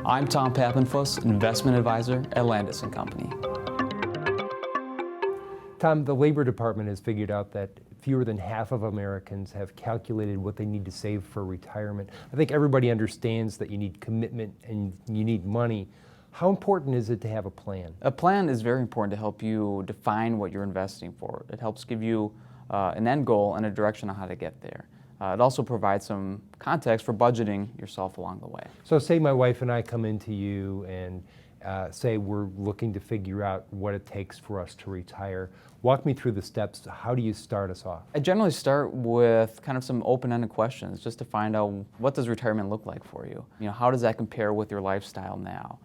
I'm Tom Pappenfus, investment advisor at Landaas Company. Tom, the Labor Department has figured out that fewer than half of Americans have calculated what they need to save for retirement. I think everybody understands that you need commitment and you need money. How important is it to have a plan? A plan is very important to help you define what you're investing for. It helps give you an end goal and a direction on how to get there. It also provides some context for budgeting yourself along the way. So say my wife and I come into you and say we're looking to figure out what it takes for us to retire. Walk me through the steps. How do you start us off? I generally start with kind of some open-ended questions just to find out what does retirement look like for you. How does that compare with your lifestyle now?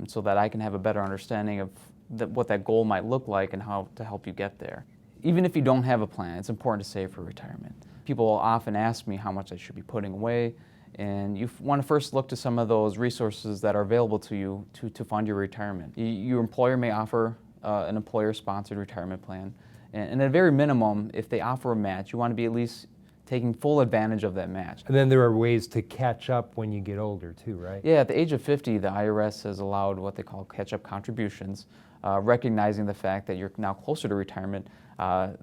So that I can have a better understanding of what that goal might look like and how to help you get there. Even if you don't have a plan, it's important to save for retirement. People often ask me how much I should be putting away, and you want to first look to some of those resources that are available to you to fund your retirement. Your employer may offer an employer-sponsored retirement plan, and at a very minimum, if they offer a match, you want to be at least taking full advantage of that match. And then there are ways to catch up when you get older too, right? Yeah, at the age of 50, the IRS has allowed what they call catch-up contributions, recognizing the fact that you're now closer to retirement.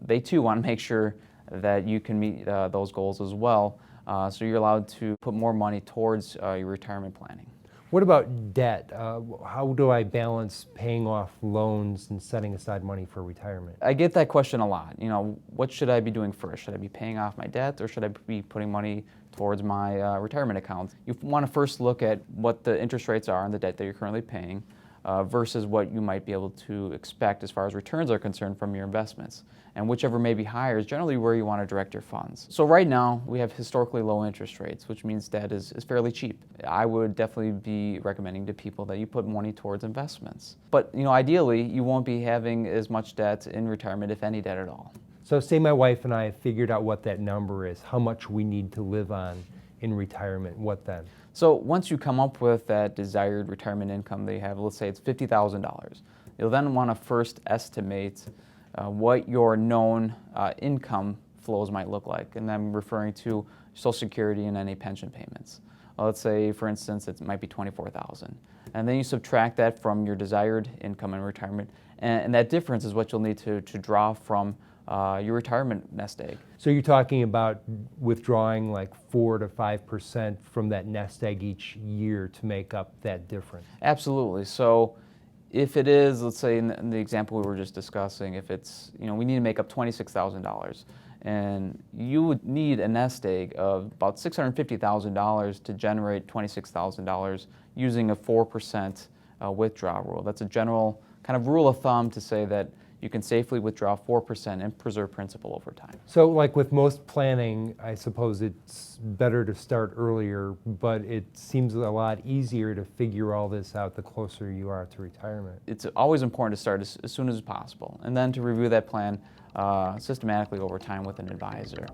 They too want to make sure that you can meet those goals as well, so you're allowed to put more money towards your retirement planning. What about debt? How do I balance paying off loans and setting aside money for retirement? I get that question a lot. What should I be doing first? Should I be paying off my debt, or should I be putting money towards my retirement account? You want to first look at what the interest rates are on the debt that you're currently paying versus what you might be able to expect as far as returns are concerned from your investments. And whichever may be higher is generally where you want to direct your funds. So right now, we have historically low interest rates, which means debt is fairly cheap. I would definitely be recommending to people that you put money towards investments. But ideally, you won't be having as much debt in retirement, if any debt at all. So say my wife and I have figured out what that number is, how much we need to live on in retirement, what then? So once you come up with that desired retirement income that you have, let's say it's $50,000, you'll then want to first estimate what your known income flows might look like, and I'm referring to Social Security and any pension payments. Let's say, for instance, it might be $24,000, and then you subtract that from your desired income in retirement, and that difference is what you'll need to draw from your retirement nest egg. So you're talking about withdrawing like 4 to 5% from that nest egg each year to make up that difference? Absolutely. So if it is, let's say in the example we were just discussing, if it's, we need to make up $26,000, and you would need a nest egg of about $650,000 to generate $26,000 using a 4% withdrawal rule. That's a general kind of rule of thumb to say that you can safely withdraw 4% and preserve principal over time. So like with most planning, I suppose it's better to start earlier, but it seems a lot easier to figure all this out the closer you are to retirement. It's always important to start as soon as possible, and then to review that plan systematically over time with an advisor.